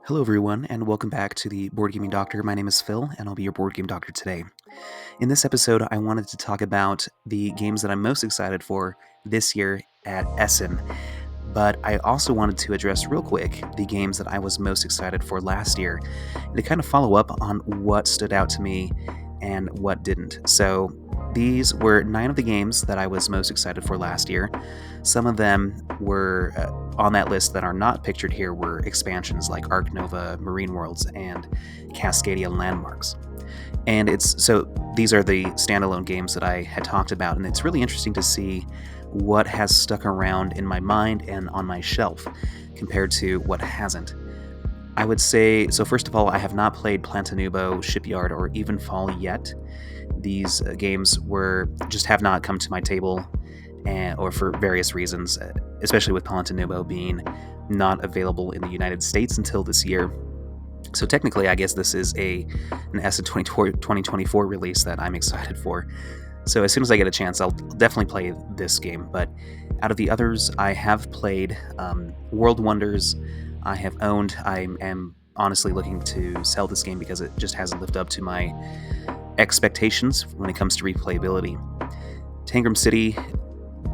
Hello, everyone, and welcome back to the Board Gaming Doctor. My name is Phil, and I'll be your Board Game Doctor today. In this episode, I wanted to talk about the games that I'm most excited for this year at Essen, but I also wanted to address real quick the games that I was most excited for last year, and to kind of follow up on what stood out to me and what didn't. So, these were 9 of the games that I was most excited for last year. Some of them were on that list that are not pictured here were expansions like Ark Nova, Marine Worlds, and Cascadia Landmarks. And these are the standalone games that I had talked about, and it's really interesting to see what has stuck around in my mind and on my shelf compared to what hasn't. I would say, so first of all, I have not played Planta, Nubo, Shipyard, or Evenfall yet. These games just have not come to my table, or for various reasons, especially with Planta Nubo being not available in the United States until this year. So technically, I guess this is an Essen 2024 release that I'm excited for. So as soon as I get a chance, I'll definitely play this game. But out of the others, I have played World Wonders. I have owned. I am honestly looking to sell this game because it just hasn't lived up to my expectations when it comes to replayability. Tangram City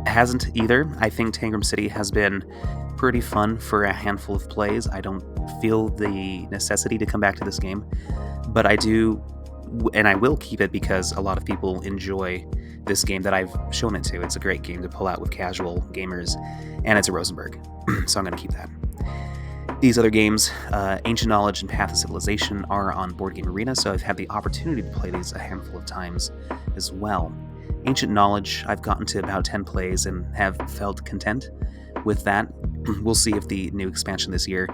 hasn't either. I think Tangram City has been pretty fun for a handful of plays. I don't feel the necessity to come back to this game, but I do, and I will keep it because a lot of people enjoy this game that I've shown it to. It's a great game to pull out with casual gamers, and it's a Rosenberg, so I'm going to keep that. These other games, Ancient Knowledge and Path of Civilization, are on Board Game Arena, so I've had the opportunity to play these a handful of times as well. Ancient Knowledge, I've gotten to about 10 plays and have felt content with that. We'll see if the new expansion this year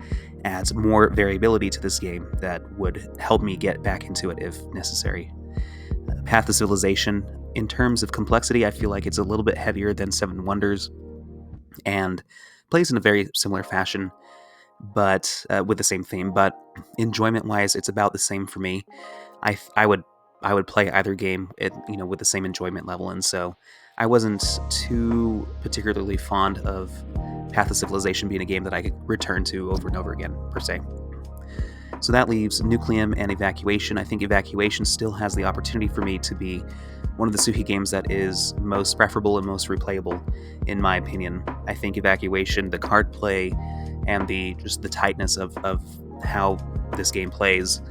adds more variability to this game that would help me get back into it if necessary. Path of Civilization, in terms of complexity, I feel like it's a little bit heavier than Seven Wonders and plays in a very similar fashion, but with the same theme. But enjoyment-wise, it's about the same for me. I would play either game with the same enjoyment level, and so I wasn't too particularly fond of Path of Civilization being a game that I could return to over and over again, per se. So that leaves Nucleum and Evacuation. I think Evacuation still has the opportunity for me to be one of the Suhi games that is most preferable and most replayable, in my opinion. I think Evacuation, the card play, and the tightness of how this game plays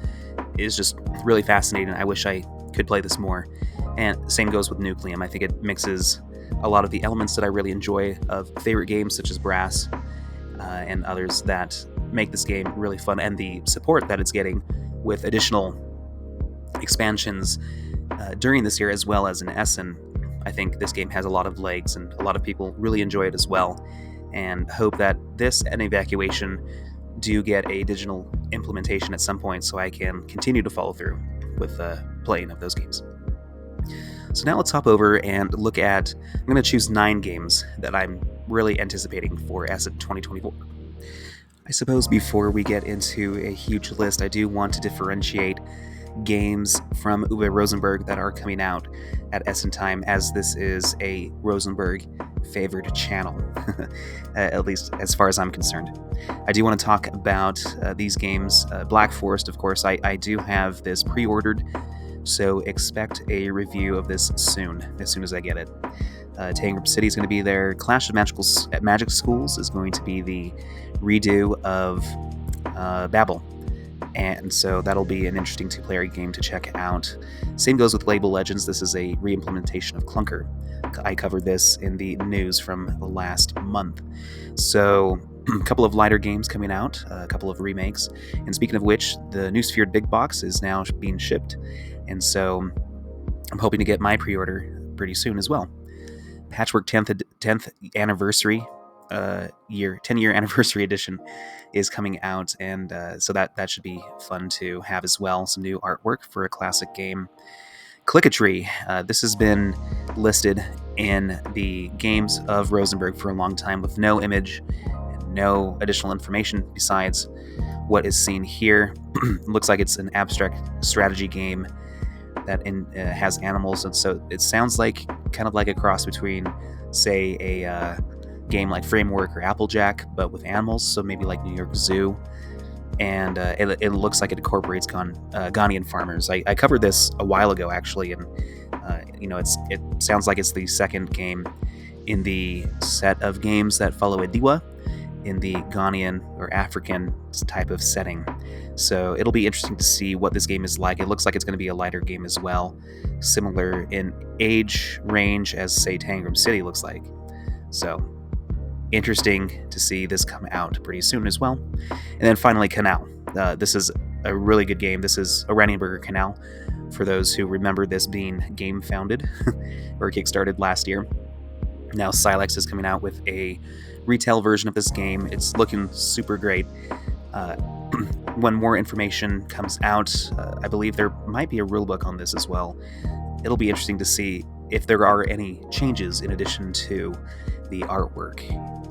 is just really fascinating. I wish I could play this more. And same goes with Nucleum. I think it mixes a lot of the elements that I really enjoy of favorite games such as Brass and others that make this game really fun, and the support that it's getting with additional expansions during this year as well as in Essen. I think this game has a lot of legs, and a lot of people really enjoy it as well, and hope that this and Evacuation do get a digital implementation at some point so I can continue to follow through with playing of those games. So now let's hop over and look at, I'm going to choose 9 games that I'm really anticipating for Essen 2024. I suppose before we get into a huge list, I do want to differentiate games from Uwe Rosenberg that are coming out at Essen time, as this is a Rosenberg favored channel, at least as far as I'm concerned. I do want to talk about these games. Black Forest, of course, I do have this pre-ordered, so expect a review of this soon as I get it. Tangram City is going to be there. Clash of Magic Schools is going to be the redo of Babel, and so that'll be an interesting 2-player game to check out. Same goes with Label Legends. This is a re-implementation of Clunker. I covered this in the news from last month. So a couple of lighter games coming out, a couple of remakes. And speaking of which, the Nusfjord big box is now being shipped, and so I'm hoping to get my pre-order pretty soon as well. Patchwork 10th anniversary 10-year anniversary edition is coming out, and so that should be fun to have as well. Some new artwork for a classic game. Clickatree. This has been listed in the games of Rosenberg for a long time with no image and no additional information besides what is seen here. Looks like it's an abstract strategy game that has animals, and so it sounds like kind of like a cross between, say, a game like Framework or Applejack, but with animals, so maybe like New York Zoo. and it looks like it incorporates Ghanaian farmers. I covered this a while ago, actually, and it sounds like it's the second game in the set of games that follow Adiwa in the Ghanaian or African type of setting. So it'll be interesting to see what this game is like. It looks like it's going to be a lighter game as well, similar in age range as, say, Tangram City looks like. So interesting to see this come out pretty soon as well. And then finally, Kanal. This is a really good game. This is Oranienburger Kanal, for those who remember this being game founded or kickstarted last year. Now Silex is coming out with a retail version of this game. It's looking super great. When more information comes out, I believe there might be a rulebook on this as well. It'll be interesting to see if there are any changes in addition to the artwork.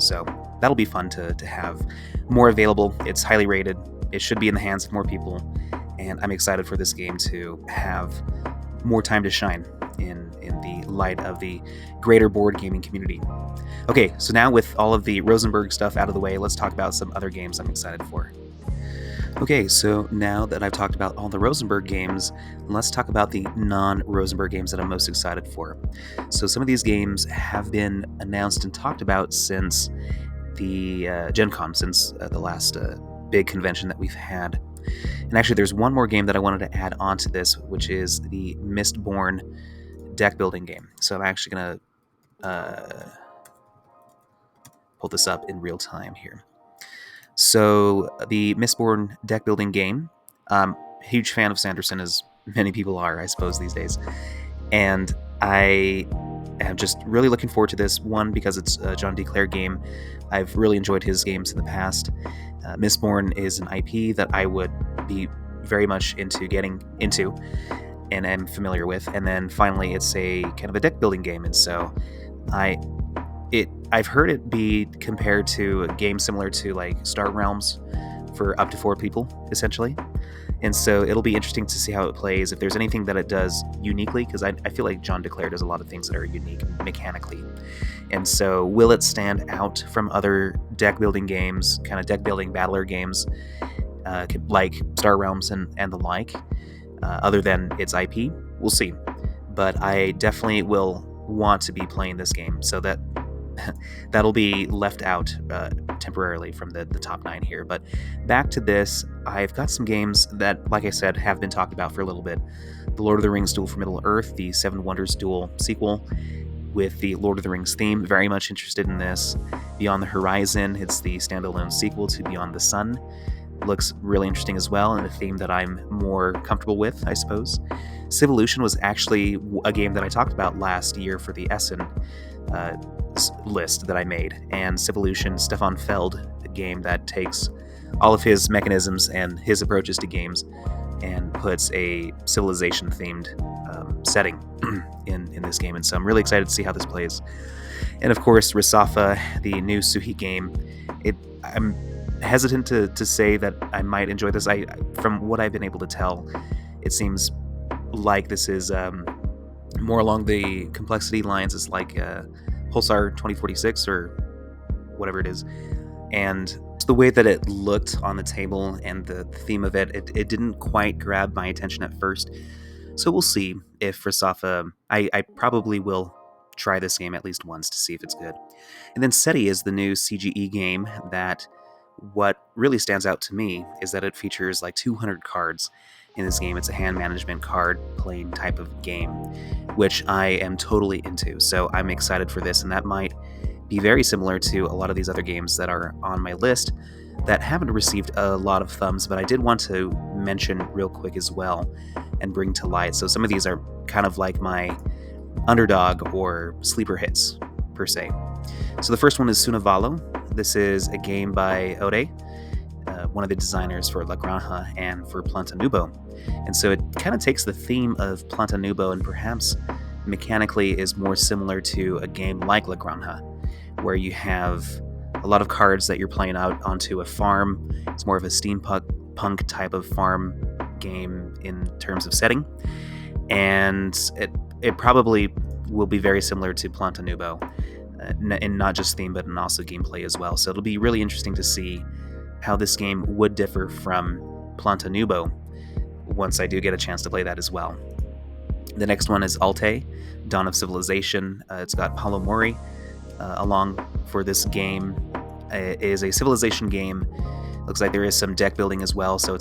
So that'll be fun to have more available. It's highly rated. It should be in the hands of more people, and I'm excited for this game to have more time to shine in the light of the greater board gaming community. Okay, so now with all of the Rosenberg stuff out of the way, let's talk about some other games I'm excited for. Okay, so now that I've talked about all the Rosenberg games, let's talk about the non-Rosenberg games that I'm most excited for. So some of these games have been announced and talked about since the Gen Con, since the last big convention that we've had. And actually, there's one more game that I wanted to add onto this, which is the Mistborn deck building game. So I'm actually going to pull this up in real time here. So the Mistborn deck building game, huge fan of Sanderson, as many people are, I suppose, these days. And I am just really looking forward to this one because it's a John D. Clare game. I've really enjoyed his games in the past. Mistborn is an IP that I would be very much into getting into and am familiar with. And then finally, it's a kind of a deck building game. And so I've heard it be compared to a game similar to like Star Realms for up to 4 people, essentially. And so it'll be interesting to see how it plays, if there's anything that it does uniquely, because I feel like John DeClaire does a lot of things that are unique mechanically. And so will it stand out from other deck building games, kind of deck building battler games, like Star Realms and the like, other than its IP? We'll see. But I definitely will want to be playing this game, so that'll be left out temporarily from the top 9 here. But back to this, I've got some games that, like I said, have been talked about for a little bit. The Lord of the Rings Duel for Middle-earth, the Seven Wonders Duel sequel with the Lord of the Rings theme. Very much interested in this. Beyond the Horizon, it's the standalone sequel to Beyond the Sun. Looks really interesting as well, and a theme that I'm more comfortable with, I suppose. Civolution was actually a game that I talked about last year for the Essen list that I made, and Civolution, Stefan Feld, a game that takes all of his mechanisms and his approaches to games and puts a civilization-themed setting in this game, and so I'm really excited to see how this plays. And of course, Resafa, the new Suhi game. I'm hesitant to say that I might enjoy this. From what I've been able to tell, it seems like this is more along the complexity lines as like Pulsar 2046 or whatever it is. And the way that it looked on the table and the theme of it didn't quite grab my attention at first. So we'll see if Resafa... I probably will try this game at least once to see if it's good. And then SETI is the new CGE game that what really stands out to me is that it features like 200 cards in this game. It's a hand management card playing type of game, which I am totally into. So I'm excited for this, and that might be very similar to a lot of these other games that are on my list that haven't received a lot of thumbs, but I did want to mention real quick as well and bring to light. So some of these are kind of like my underdog or sleeper hits, per se. So the first one is Suna Valo. This is a game by Altay, one of the designers for La Granja and for Planta Nubo. And so it kind of takes the theme of Planta Nubo and perhaps mechanically is more similar to a game like La Granja, where you have a lot of cards that you're playing out onto a farm. It's more of a steampunk type of farm game in terms of setting. And it probably will be very similar to Planta Nubo, in not just theme, but in also gameplay as well. So it'll be really interesting to see how this game would differ from Planta Nubo once I do get a chance to play that as well. The next one is Altay, Dawn of Civilization. It's got Paulo Mori along for this game. It is a Civilization game. Looks like there is some deck building as well, so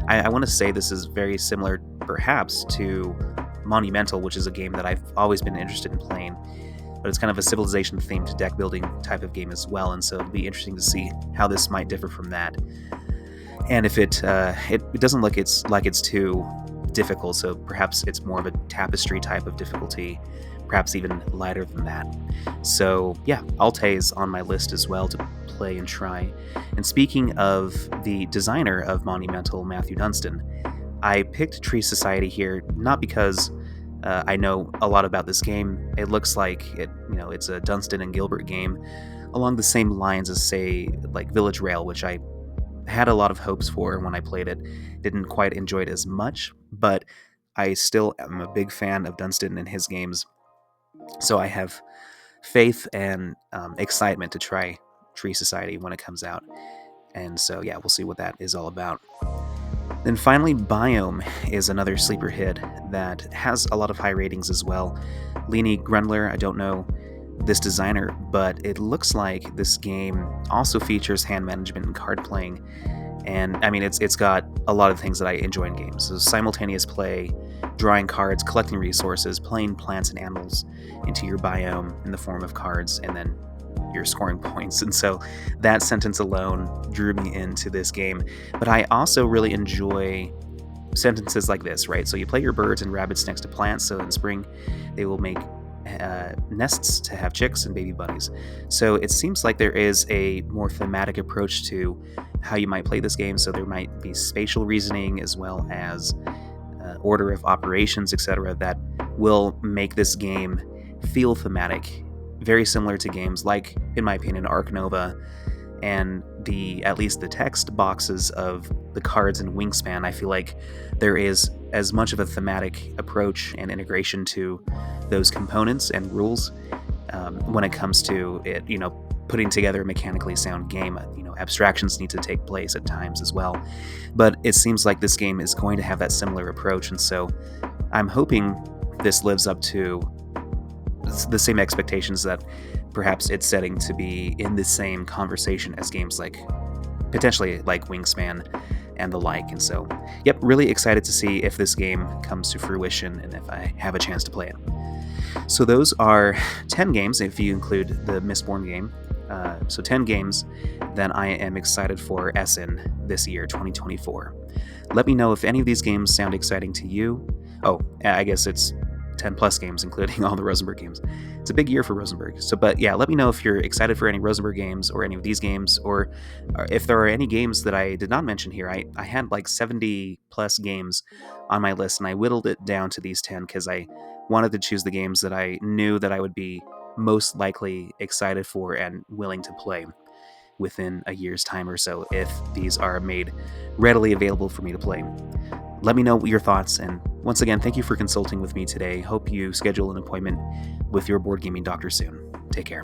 I want to say this is very similar perhaps to Monumental, which is a game that I've always been interested in playing, but it's kind of a Civilization themed deck building type of game as well, and so it'll be interesting to see how this might differ from that. And if it doesn't look like it's too difficult, so perhaps it's more of a tapestry type of difficulty, perhaps even lighter than that. So yeah, Altay is on my list as well to play and try. And speaking of the designer of Monumental, Matthew Dunstan, I picked Tree Society here not because I know a lot about this game. It looks like it's a Dunstan and Gilbert game along the same lines as, say, like Village Rail, which I had a lot of hopes for when I played it. Didn't quite enjoy it as much, but I still am a big fan of Dunstan and his games. So I have faith and excitement to try Tree Society when it comes out. And so, yeah, we'll see what that is all about. Then finally, Biome is another sleeper hit that has a lot of high ratings as well. Leni Grundler, I don't know this designer, but it looks like this game also features hand management and card playing. And I mean, it's got a lot of things that I enjoy in games. So simultaneous play, drawing cards, collecting resources, playing plants and animals into your biome in the form of cards, and then you're scoring points. And so that sentence alone drew me into this game. But I also really enjoy sentences like this, right? So you play your birds and rabbits next to plants, so in spring they will make nests to have chicks and baby bunnies. So it seems like there is a more thematic approach to how you might play this game. So there might be spatial reasoning as well as order of operations, etc., that will make this game feel thematic, very similar to games like, in my opinion, Ark Nova, and at least the text boxes of the cards in Wingspan. I feel like there is as much of a thematic approach and integration to those components and rules when it comes to it, putting together a mechanically sound game. Abstractions need to take place at times as well, but it seems like this game is going to have that similar approach, and so I'm hoping this lives up to the same expectations that perhaps it's setting to be in the same conversation as games like, potentially like Wingspan and the like. And so, yep, really excited to see if this game comes to fruition and if I have a chance to play it. So those are 10 games if you include the Mistborn game. So 10 games that I am excited for Essen this year, 2024. Let me know if any of these games sound exciting to you. Oh, I guess it's 10 plus games, including all the Rosenberg games. It's a big year for Rosenberg. But yeah, let me know if you're excited for any Rosenberg games or any of these games, or if there are any games that I did not mention here. I had like 70 plus games on my list, and I whittled it down to these 10 because I wanted to choose the games that I knew that I would be most likely excited for and willing to play within a year's time or so if these are made readily available for me to play. Let me know your thoughts, and once again, thank you for consulting with me today. Hope you schedule an appointment with your board gaming doctor soon. Take care.